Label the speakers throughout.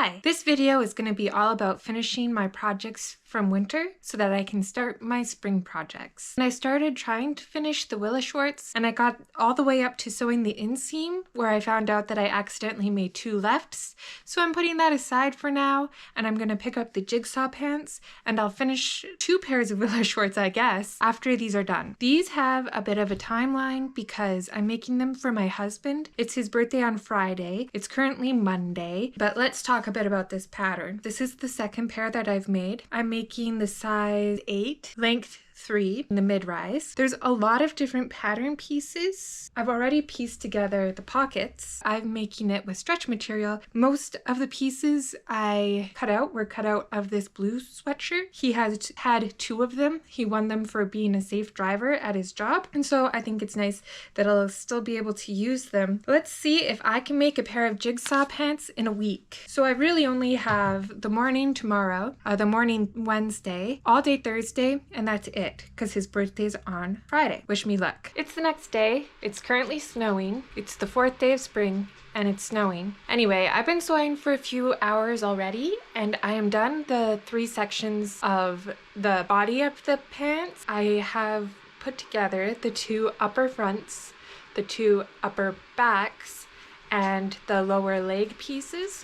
Speaker 1: Hi! This video is going to be all about finishing my projects from winter so that I can start my spring projects. And I started trying to finish the Willa shorts and I got all the way up to sewing the inseam where I found out that I accidentally made 2 lefts. So I'm putting that aside for now and I'm going to pick up the jigsaw pants and I'll finish 2 pairs of Willa shorts, I guess, after these are done. These have a bit of a timeline because I'm making them for my husband. It's his birthday on Friday. It's currently Monday, but let's talk a bit about this pattern. This is the second pair that I've made. I'm making the size 8, length 3 in the mid-rise. There's a lot of different pattern pieces. I've already pieced together the pockets. I'm making it with stretch material. Most of the pieces I cut out were cut out of this blue sweatshirt. He has had 2 of them. He won them for being a safe driver at his job. And so I think it's nice that I'll still be able to use them. Let's see if I can make a pair of jigsaw pants in a week. So I really only have the morning tomorrow, the morning Wednesday, all day Thursday, and that's it. Because his birthday's on Friday. Wish me luck. It's the next day. It's currently snowing. It's the 4th day of spring and it's snowing. Anyway, I've been sewing for a few hours already and I am done the 3 sections of the body of the pants. I have put together the 2 upper fronts, the 2 upper backs, and the lower leg pieces.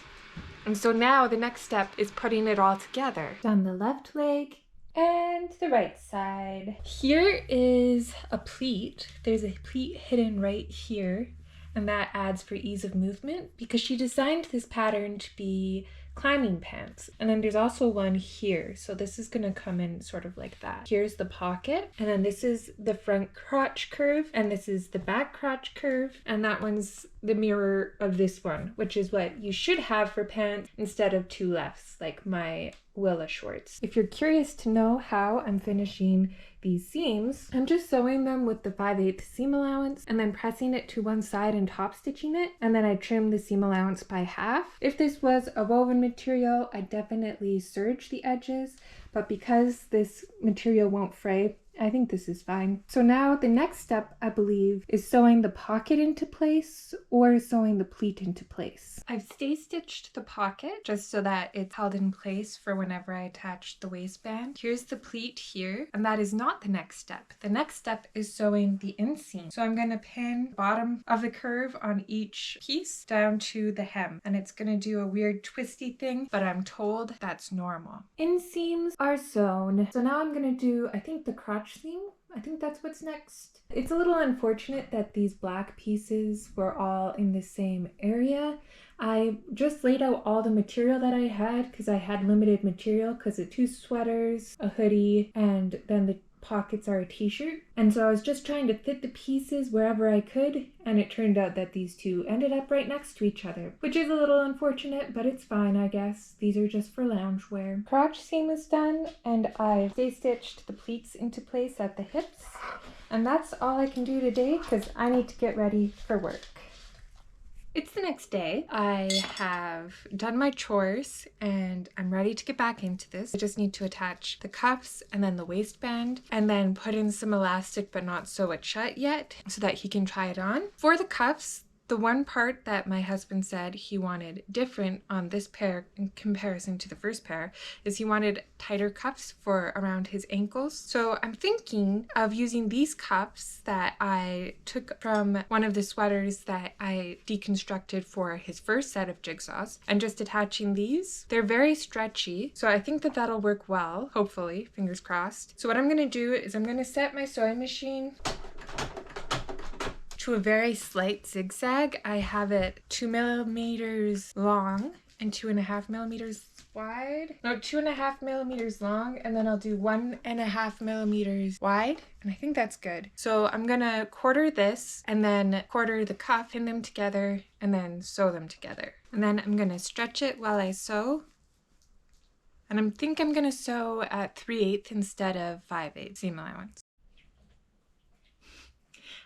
Speaker 1: And so now the next step is putting it all together. Done the left leg and the right side. Here is a pleat. There's a pleat hidden right here, and that adds for ease of movement because she designed this pattern to be climbing pants. And then there's also one here, so this is gonna come in sort of like that. Here's the pocket, and then this is the front crotch curve, and this is the back crotch curve, and that one's the mirror of this one, which is what you should have for pants instead of 2 lefts like my Willa shorts. If you're curious to know how I'm finishing these seams, I'm just sewing them with the 5/8 seam allowance and then pressing it to one side and top stitching it, and then I trim the seam allowance by half. If this was a woven material, I definitely serge the edges, but because this material won't fray, I think this is fine. So now the next step, I believe, is sewing the pocket into place or sewing the pleat into place. I've stay stitched the pocket just so that it's held in place for whenever I attach the waistband. Here's the pleat here, and that is not the next step. The next step is sewing the inseam. So I'm going to pin the bottom of the curve on each piece down to the hem, and it's going to do a weird twisty thing, but I'm told that's normal. Inseams are sewn. So now I'm going to do, I think, the crotch seam. I think that's what's next. It's a little unfortunate that these black pieces were all in the same area. I just laid out all the material that I had because I had limited material because of 2 sweaters, a hoodie, and then the pockets are a t-shirt. And so I was just trying to fit the pieces wherever I could, and it turned out that these 2 ended up right next to each other, which is a little unfortunate, but it's fine, I guess. These are just for loungewear. Crotch seam is done, and I've stay stitched the pleats into place at the hips, and that's all I can do today because I need to get ready for work. It's the next day. I have done my chores and I'm ready to get back into this. I just need to attach the cuffs and then the waistband and then put in some elastic but not sew it shut yet so that he can try it on. For the cuffs, the one part that my husband said he wanted different on this pair in comparison to the first pair is he wanted tighter cuffs for around his ankles. So I'm thinking of using these cuffs that I took from one of the sweaters that I deconstructed for his first set of jigsaws and just attaching these. They're very stretchy, so I think that that'll work well, hopefully, fingers crossed. So what I'm going to do is I'm going to set my sewing machine to a very slight zigzag. I have it 2 millimeters long and 2.5 millimeters wide. No, 2.5 millimeters long, and then I'll do 1.5 millimeters wide, and I think that's good. So I'm gonna quarter this and then quarter the cuff, pin them together, and then sew them together. And then I'm gonna stretch it while I sew. And I think I'm gonna sew at 3/8 instead of 5/8 seam allowance.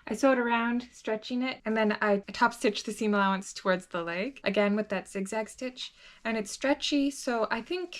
Speaker 1: I sewed around, stretching it, and then I top stitched the seam allowance towards the leg, again with that zigzag stitch, and it's stretchy, so I think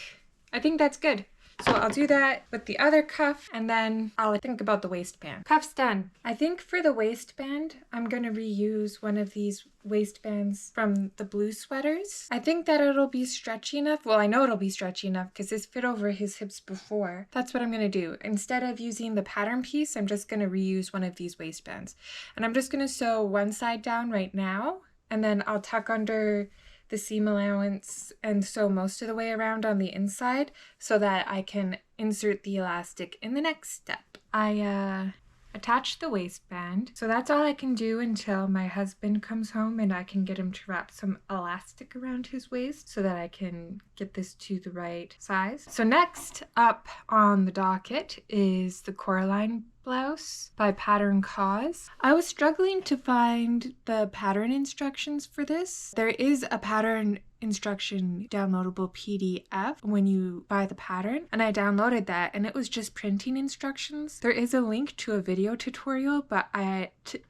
Speaker 1: that's good. So I'll do that with the other cuff and then I'll think about the waistband. Cuff's done. I think for the waistband, I'm gonna reuse one of these waistbands from the blue sweaters. I think that it'll be stretchy enough. Well, I know it'll be stretchy enough because this fit over his hips before. That's what I'm gonna do. Instead of using the pattern piece, I'm just gonna reuse one of these waistbands. And I'm just gonna sew one side down right now, and then I'll tuck under the seam allowance and sew most of the way around on the inside so that I can insert the elastic in the next step. I attach the waistband. So that's all I can do until my husband comes home and I can get him to wrap some elastic around his waist so that I can get this to the right size. So next up on the docket is the Coraline blouse by Pattern Cause. I was struggling to find the pattern instructions for this. There is a pattern instruction downloadable PDF when you buy the pattern, and I downloaded that and it was just printing instructions. There is a link to a video tutorial, but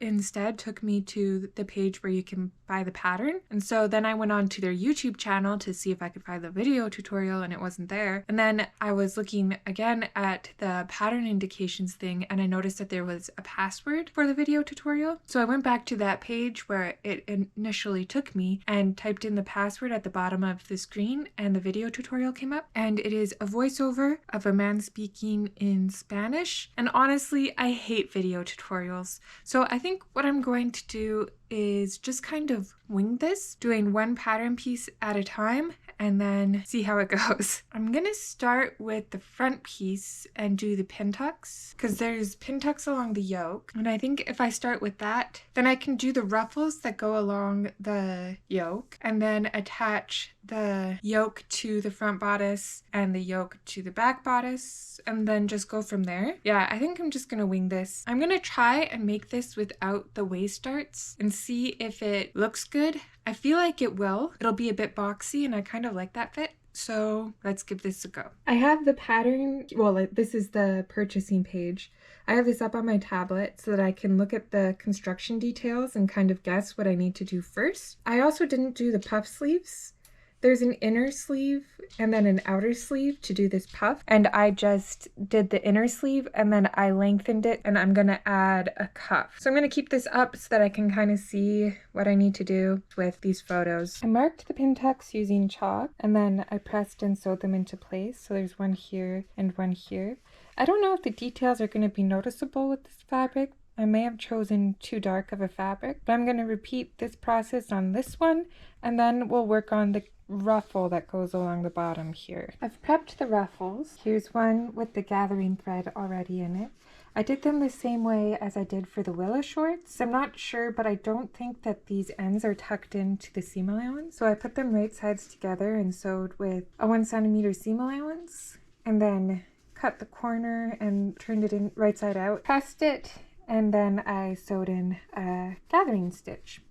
Speaker 1: instead took me to the page where you can buy the pattern. And so then I went on to their YouTube channel to see if I could find the video tutorial and it wasn't there. And then I was looking again at the pattern indications thing and I noticed that there was a password for the video tutorial. So I went back to that page where it initially took me and typed in the password at the bottom of the screen and the video tutorial came up, and it is a voiceover of a man speaking in Spanish. And honestly, I hate video tutorials. So I think what I'm going to do is just kind of wing this, doing one pattern piece at a time and then see how it goes. I'm gonna start with the front piece and do the pin tucks because there's pin tucks along the yoke, and I think if I start with that, then I can do the ruffles that go along the yoke and then attach the yoke to the front bodice and the yoke to the back bodice and then just go from there. Yeah, I think I'm just gonna wing this. I'm gonna try and make this without the waist darts and see if it looks good. I feel like it will. It'll be a bit boxy and I kind of like that fit. So let's give this a go. I have the pattern, well, this is the purchasing page. I have this up on my tablet so that I can look at the construction details and kind of guess what I need to do first. I also didn't do the puff sleeves. There's an inner sleeve and then an outer sleeve to do this puff. And I just did the inner sleeve and then I lengthened it and I'm gonna add a cuff. So I'm gonna keep this up so that I can kind of see what I need to do with these photos. I marked the pin tucks using chalk and then I pressed and sewed them into place. So there's one here and one here. I don't know if the details are gonna be noticeable with this fabric. I may have chosen too dark of a fabric, but I'm gonna repeat this process on this one and then we'll work on the ruffle that goes along the bottom here. I've prepped the ruffles. Here's one with the gathering thread already in it. I did them the same way as I did for the Willa shorts. I'm not sure, but I don't think that these ends are tucked into the seam allowance. So I put them right sides together and sewed with a 1 centimeter seam allowance and then cut the corner and turned it in right side out, pressed it, and then I sewed in a gathering stitch.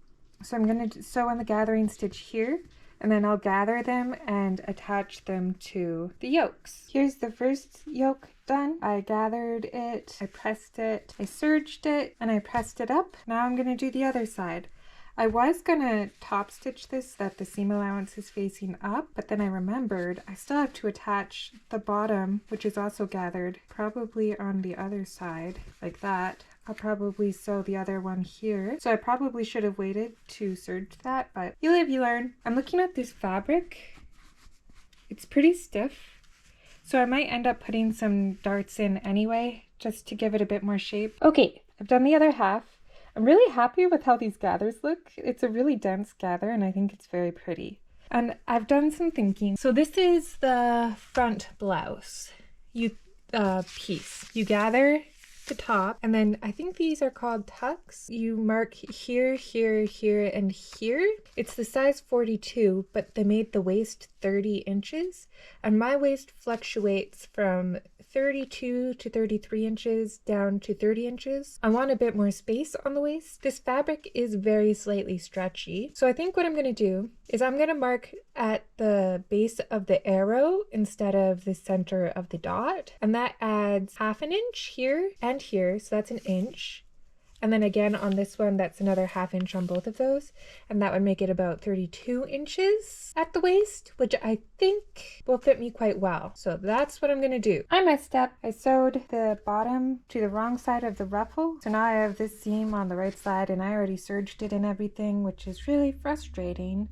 Speaker 1: So I'm going to sew in the gathering stitch here, and then I'll gather them and attach them to the yokes. Here's the first yoke done. I gathered it, I pressed it, I serged it, and I pressed it up. Now I'm going to do the other side. I was going to top stitch this so that the seam allowance is facing up, but then I remembered I still have to attach the bottom, which is also gathered, probably on the other side, like that. I'll probably sew the other one here. So I probably should have waited to serge that, but you live, you learn. I'm looking at this fabric. It's pretty stiff. So I might end up putting some darts in anyway, just to give it a bit more shape. Okay, I've done the other half. I'm really happy with how these gathers look. It's a really dense gather and I think it's very pretty. And I've done some thinking. So this is the front blouse piece. You gather the top and then I think these are called tucks. You mark here, here, here, and here. It's the size 42, but they made the waist 30 inches and my waist fluctuates from 32 to 33 inches down to 30 inches. I want a bit more space on the waist. This fabric is very slightly stretchy. So I think what I'm going to do is I'm going to mark at the base of the arrow instead of the center of the dot. And that adds 1/2 inch here and here. So that's 1 inch. And then again on this one, that's another 1/2 inch on both of those. And that would make it about 32 inches at the waist, which I think will fit me quite well. So that's what I'm gonna do. I messed up. I sewed the bottom to the wrong side of the ruffle. So now I have this seam on the right side and I already serged it and everything, which is really frustrating.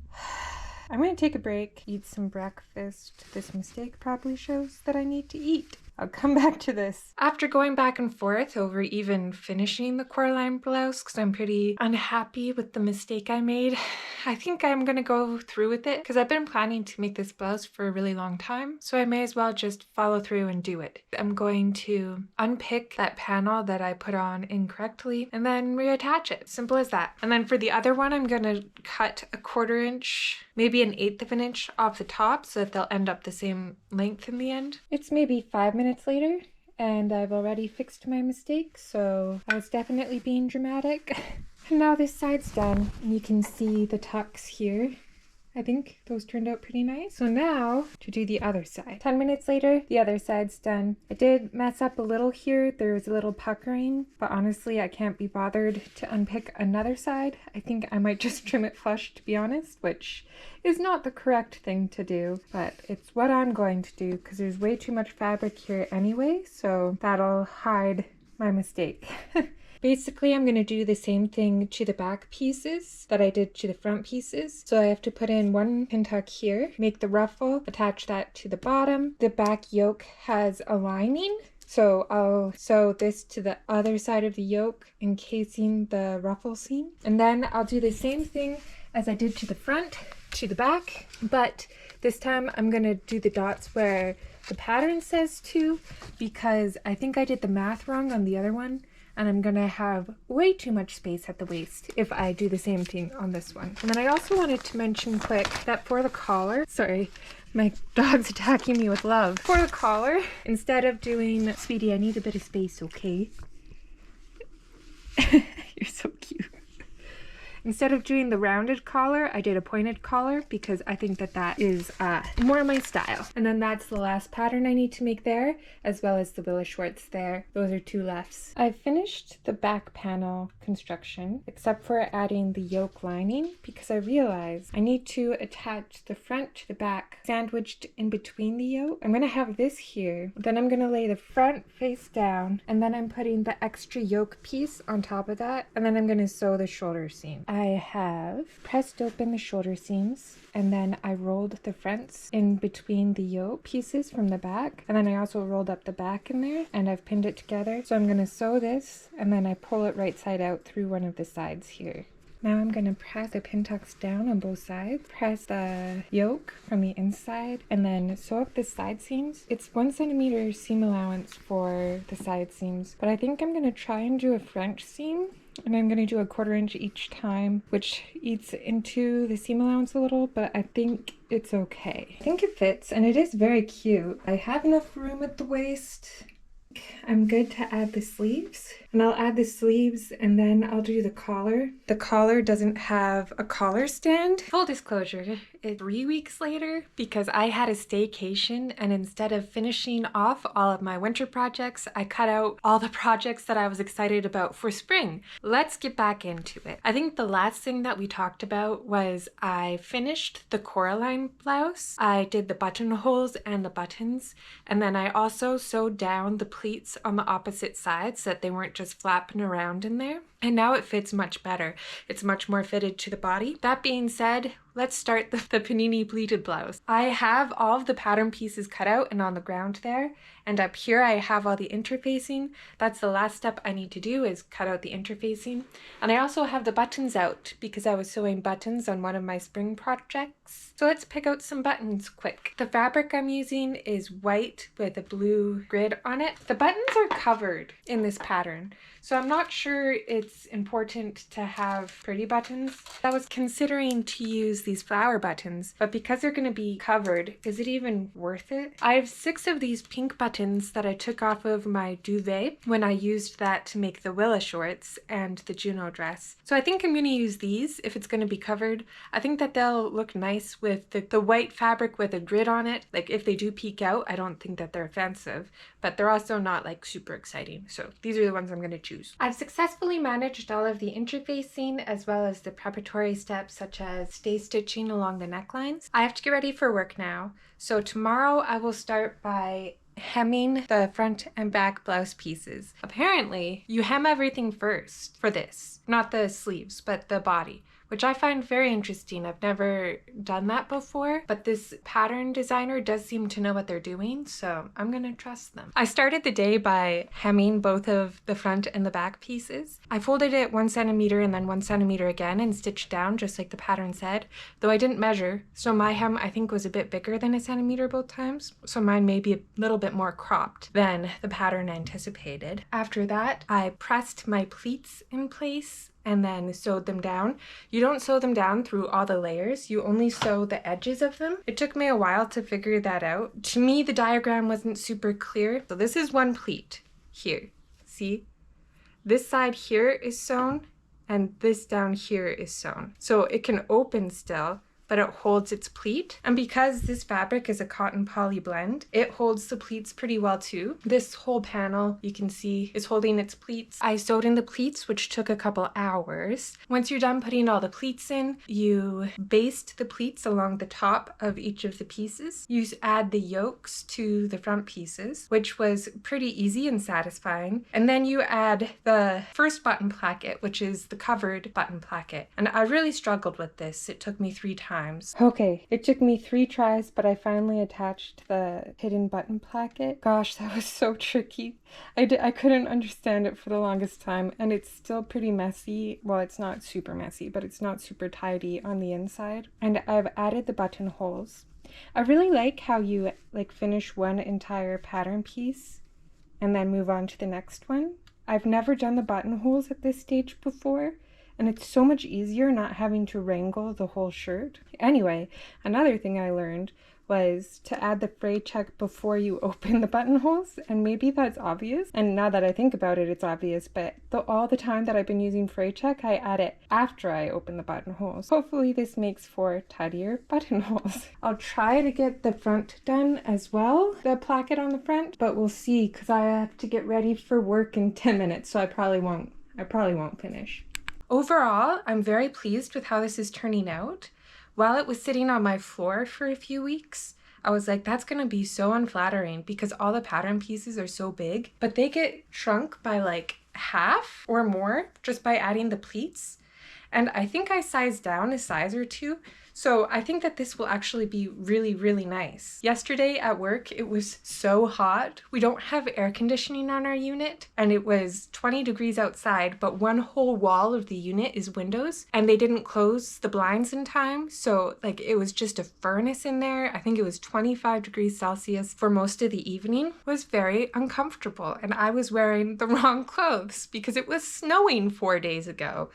Speaker 1: I'm gonna take a break, eat some breakfast. This mistake probably shows that I need to eat. I'll come back to this. After going back and forth over even finishing the Coraline blouse, because I'm pretty unhappy with the mistake I made, I think I'm gonna go through with it because I've been planning to make this blouse for a really long time, so I may as well just follow through and do it. I'm going to unpick that panel that I put on incorrectly and then reattach it. Simple as that. And then for the other one, I'm gonna cut a 1/4 inch, maybe an 1/8 of an inch off the top so that they'll end up the same length in the end. It's maybe 5 minutes later and I've already fixed my mistake, so I was definitely being dramatic. And now this side's done and you can see the tucks here. I think those turned out pretty nice. So now to do the other side. 10 minutes later, the other side's done. I did mess up a little here. There was a little puckering, but honestly, I can't be bothered to unpick another side. I think I might just trim it flush, to be honest, which is not the correct thing to do, but it's what I'm going to do because there's way too much fabric here anyway, so that'll hide my mistake. Basically, I'm going to do the same thing to the back pieces that I did to the front pieces. So I have to put in 1 pin tuck here, make the ruffle, attach that to the bottom. The back yoke has a lining, so I'll sew this to the other side of the yoke, encasing the ruffle seam. And then I'll do the same thing as I did to the front, to the back, but this time I'm going to do the dots where the pattern says to, because I think I did the math wrong on the other one. And I'm gonna have way too much space at the waist if I do the same thing on this one. And then I also wanted to mention quick that for the collar, sorry, my dog's attacking me with love. For the collar, instead of doing, sweetie, I need a bit of space, okay? You're so cute. Instead of doing the rounded collar, I did a pointed collar because I think that that is more my style. And then that's the last pattern I need to make there, as well as the Willa Schwartz there. Those are 2 lefts. I've finished the back panel construction, except for adding the yoke lining, because I realized I need to attach the front to the back sandwiched in between the yoke. I'm gonna have this here, then I'm gonna lay the front face down, and then I'm putting the extra yoke piece on top of that, and then I'm gonna sew the shoulder seam. I have pressed open the shoulder seams and then I rolled the fronts in between the yoke pieces from the back, and then I also rolled up the back in there and I've pinned it together. So I'm going to sew this and then I pull it right side out through one of the sides here. Now I'm going to press the pin tucks down on both sides, press the yoke from the inside, and then sew up the side seams. It's 1 centimeter seam allowance for the side seams, but I think I'm going to try and do a French seam. And I'm going to do a 1/4 inch each time, which eats into the seam allowance a little, but I think it's okay. I think it fits, and it is very cute. I have enough room at the waist. I'm good to add the sleeves, and I'll add the sleeves and then I'll do the collar. The collar doesn't have a collar stand. Full disclosure, it's 3 weeks later because I had a staycation, and instead of finishing off all of my winter projects, I cut out all the projects that I was excited about for spring. Let's get back into it. I think the last thing that we talked about was I finished the Coraline blouse. I did the buttonholes and the buttons, and then I also sewed down the pleats on the opposite side so that they weren't just flapping around in there. And now it fits much better. It's much more fitted to the body. That being said, let's start the panini pleated blouse. I have all of the pattern pieces cut out and on the ground there. And up here I have all the interfacing. That's the last step I need to do, is cut out the interfacing. And I also have the buttons out because I was sewing buttons on one of my spring projects. So let's pick out some buttons quick. The fabric I'm using is white with a blue grid on it. The buttons are covered in this pattern, so I'm not sure it's important to have pretty buttons. I was considering to use these flower buttons, but because they're going to be covered, is it even worth it? I have 6 of these pink buttons that I took off of my duvet when I used that to make the Willa Schwartz and the Juno dress. So I think I'm going to use these if it's going to be covered. I think that they'll look nice with the white fabric with a grid on it. Like if they do peek out, I don't think that they're offensive, but they're also not like super exciting. So these are the ones I'm going to choose. I've successfully managed managed all of the interfacing as well as the preparatory steps such as stay stitching along the necklines. I have to get ready for work now. So tomorrow I will start by hemming the front and back blouse pieces. Apparently, you hem everything first for this. Not the sleeves, but the body, which I find very interesting. I've never done that before, but this pattern designer does seem to know what they're doing, so I'm gonna trust them. I started the day by hemming both of the front and the back pieces. I folded it 1 centimeter and then 1 centimeter again and stitched down just like the pattern said, though I didn't measure, so my hem I think was a bit bigger than 1 centimeter both times, so mine may be a little bit more cropped than the pattern anticipated. After that, I pressed my pleats in place and then sewed them down. You don't sew them down through all the layers, you only sew the edges of them. It took me a while to figure that out. To me, the diagram wasn't super clear. So this is one pleat here, see? This side here is sewn and this down here is sewn. So it can open still, but it holds its pleat. And because this fabric is a cotton poly blend, it holds the pleats pretty well too. This whole panel you can see is holding its pleats. I sewed in the pleats, which took a couple hours. Once you're done putting all the pleats in, you baste the pleats along the top of each of the pieces. You add the yokes to the front pieces, which was pretty easy and satisfying. And then you add the first button placket, which is the covered button placket. And I really struggled with this. It took me 3 times. Okay, it took me 3 tries, but I finally attached the hidden button placket. Gosh, that was so tricky. I couldn't understand it for the longest time, and it's still pretty messy. Well, it's not super messy, but it's not super tidy on the inside. And I've added the buttonholes. I really like how you finish one entire pattern piece and then move on to the next one. I've never done the buttonholes at this stage before, and it's so much easier not having to wrangle the whole shirt. Anyway, another thing I learned was to add the fray check before you open the buttonholes, and maybe that's obvious, and now that I think about it, it's obvious, but all the time that I've been using fray check, I add it after I open the buttonholes. Hopefully this makes for tidier buttonholes. I'll try to get the front done as well, the placket on the front, but we'll see, because I have to get ready for work in 10 minutes, so I probably won't finish. Overall, I'm very pleased with how this is turning out. While it was sitting on my floor for a few weeks, I was like, that's gonna be so unflattering because all the pattern pieces are so big, but they get shrunk by like half or more just by adding the pleats. And I think I sized down a size or 2, so I think that this will actually be really, really nice. Yesterday at work, it was so hot. We don't have air conditioning on our unit, and it was 20 degrees outside, but one whole wall of the unit is windows, and they didn't close the blinds in time, so it was just a furnace in there. I think it was 25 degrees Celsius for most of the evening. It was very uncomfortable, and I was wearing the wrong clothes because it was snowing 4 days ago.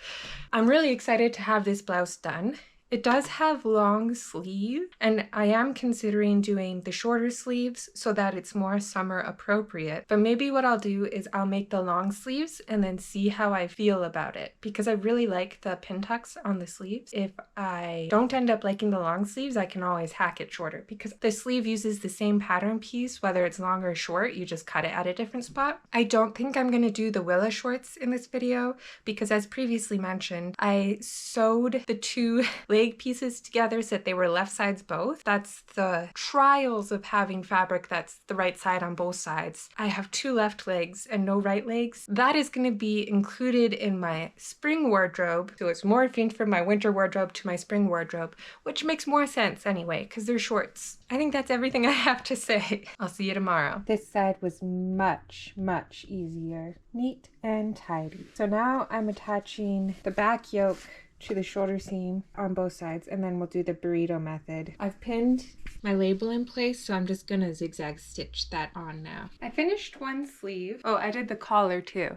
Speaker 1: I'm really excited to have this blouse done. It does have long sleeve, and I am considering doing the shorter sleeves so that it's more summer appropriate. But maybe what I'll do is I'll make the long sleeves and then see how I feel about it, because I really like the pin tucks on the sleeves. If I don't end up liking the long sleeves, I can always hack it shorter, because the sleeve uses the same pattern piece, whether it's long or short, you just cut it at a different spot. I don't think I'm going to do the Willa shorts in this video, because as previously mentioned, I sewed the 2 leg pieces together so that they were left sides both. That's the trials of having fabric that's the right side on both sides. I have 2 left legs and no right legs. That is going to be included in my spring wardrobe, so it's morphing from my winter wardrobe to my spring wardrobe, which makes more sense anyway because they're shorts. I think that's everything I have to say. I'll see you tomorrow. This side was much, much easier. Neat and tidy. So now I'm attaching the back yoke to the shoulder seam on both sides, and then we'll do the burrito method. I've pinned my label in place, so I'm just gonna zigzag stitch that on now. I finished one sleeve. Oh, I did the collar too.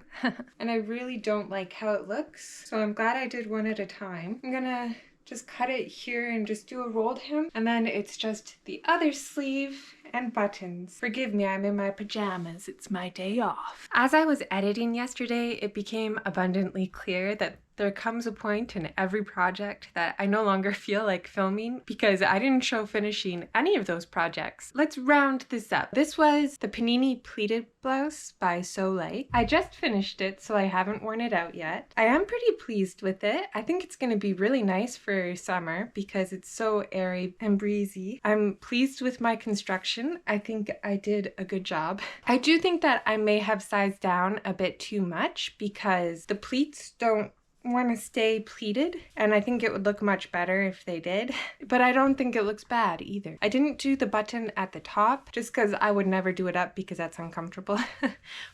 Speaker 1: And I really don't like how it looks, so I'm glad I did one at a time. I'm gonna just cut it here and just do a rolled hem, and then it's just the other sleeve and buttons. Forgive me, I'm in my pajamas. It's my day off. As I was editing yesterday, it became abundantly clear that there comes a point in every project that I no longer feel like filming because I didn't show finishing any of those projects. Let's round this up. This was the Panini pleated blouse by Soleil. I just finished it, so I haven't worn it out yet. I am pretty pleased with it. I think it's going to be really nice for summer because it's so airy and breezy. I'm pleased with my construction. I think I did a good job. I do think that I may have sized down a bit too much because the pleats don't want to stay pleated, and I think it would look much better if they did, but I don't think it looks bad either. I didn't do the button at the top just because I would never do it up because that's uncomfortable.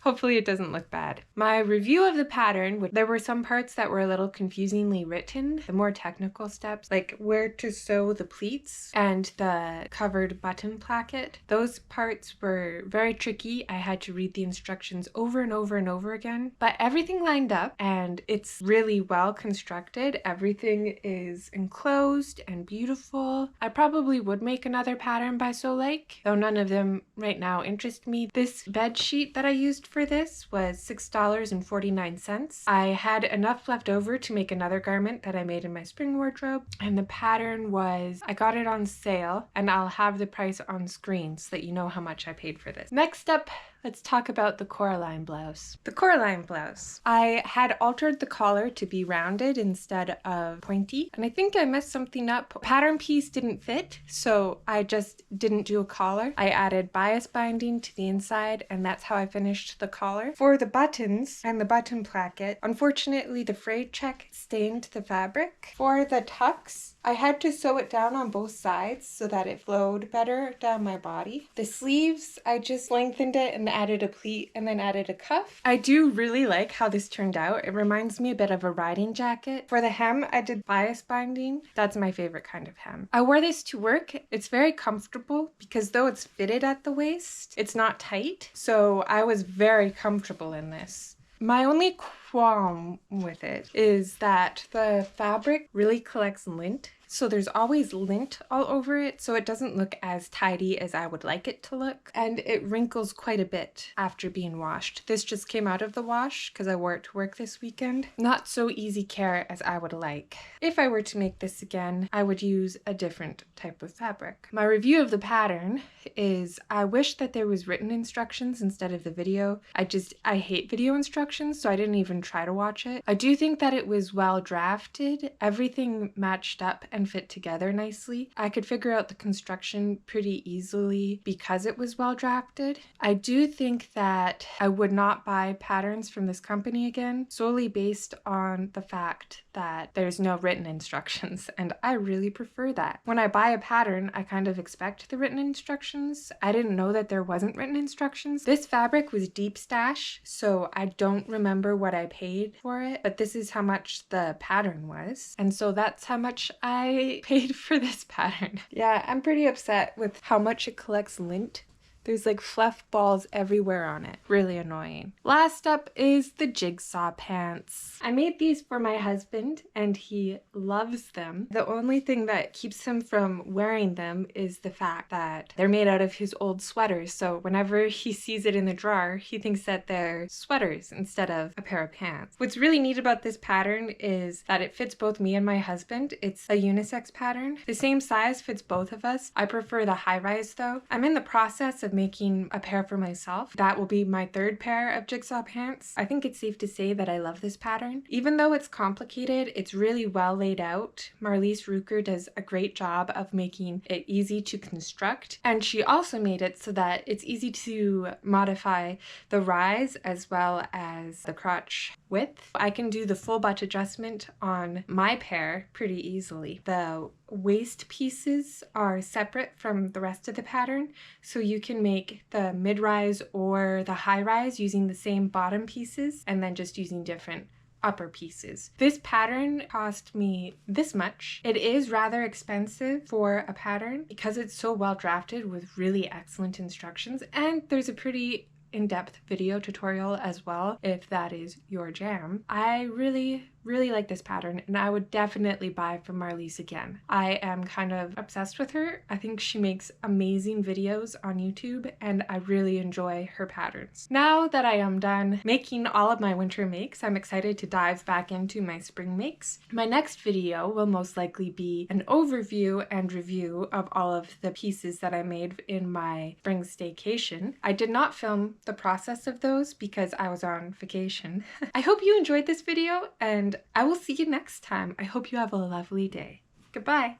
Speaker 1: Hopefully it doesn't look bad. My review of the pattern, there were some parts that were a little confusingly written, the more technical steps, like where to sew the pleats and the covered button placket. Those parts were very tricky. I had to read the instructions over and over and over again, but everything lined up and it's really well constructed. Everything is enclosed and beautiful. I probably would make another pattern by Soleil, though none of them right now interest me. This bed sheet that I used for this was $6.49. I had enough left over to make another garment that I made in my spring wardrobe, and the pattern was, I got it on sale, and I'll have the price on screen so that you know how much I paid for this. Next up, let's talk about the Coraline blouse. The Coraline blouse. I had altered the collar to be rounded instead of pointy, and I think I messed something up. Pattern piece didn't fit, so I just didn't do a collar. I added bias binding to the inside, and that's how I finished the collar. For the buttons and the button placket, unfortunately the frayed check stained the fabric. For the tucks, I had to sew it down on both sides so that it flowed better down my body. The sleeves, I just lengthened it and added a pleat and then added a cuff. I do really like how this turned out. It reminds me a bit of a riding jacket. For the hem, I did bias binding. That's my favorite kind of hem. I wore this to work. It's very comfortable because though it's fitted at the waist, it's not tight. So I was very comfortable in this. My only qualm with it is that the fabric really collects lint. So there's always lint all over it, so it doesn't look as tidy as I would like it to look. And it wrinkles quite a bit after being washed. This just came out of the wash because I wore it to work this weekend. Not so easy care as I would like. If I were to make this again, I would use a different type of fabric. My review of the pattern is I wish that there was written instructions instead of the video. I hate video instructions, so I didn't even try to watch it. I do think that it was well drafted. Everything matched up and fit together nicely. I could figure out the construction pretty easily because it was well drafted. I do think that I would not buy patterns from this company again, solely based on the fact that there's no written instructions, and I really prefer that. When I buy a pattern, I kind of expect the written instructions. I didn't know that there wasn't written instructions. This fabric was deep stash, so I don't remember what I paid for it, but this is how much the pattern was, and so that's how much I paid for this pattern. Yeah, I'm pretty upset with how much it collects lint. There's like fluff balls everywhere on it. Really annoying. Last up is the jigsaw pants. I made these for my husband and he loves them. The only thing that keeps him from wearing them is the fact that they're made out of his old sweaters. So whenever he sees it in the drawer, he thinks that they're sweaters instead of a pair of pants. What's really neat about this pattern is that it fits both me and my husband. It's a unisex pattern. The same size fits both of us. I prefer the high rise though. I'm in the process of making a pair for myself. That will be my third pair of jigsaw pants. I think it's safe to say that I love this pattern. Even though it's complicated, it's really well laid out. Marlise Rucker does a great job of making it easy to construct, and she also made it so that it's easy to modify the rise as well as the crotch width. I can do the full butt adjustment on my pair pretty easily. The waist pieces are separate from the rest of the pattern, so you can make the mid-rise or the high-rise using the same bottom pieces and then just using different upper pieces. This pattern cost me this much. It is rather expensive for a pattern because it's so well drafted with really excellent instructions, and there's a pretty in-depth video tutorial as well if that is your jam. I really really like this pattern and I would definitely buy from Marlies again. I am kind of obsessed with her. I think she makes amazing videos on YouTube and I really enjoy her patterns. Now that I am done making all of my winter makes, I'm excited to dive back into my spring makes. My next video will most likely be an overview and review of all of the pieces that I made in my spring staycation. I did not film the process of those because I was on vacation. I hope you enjoyed this video and I will see you next time. I hope you have a lovely day. Goodbye.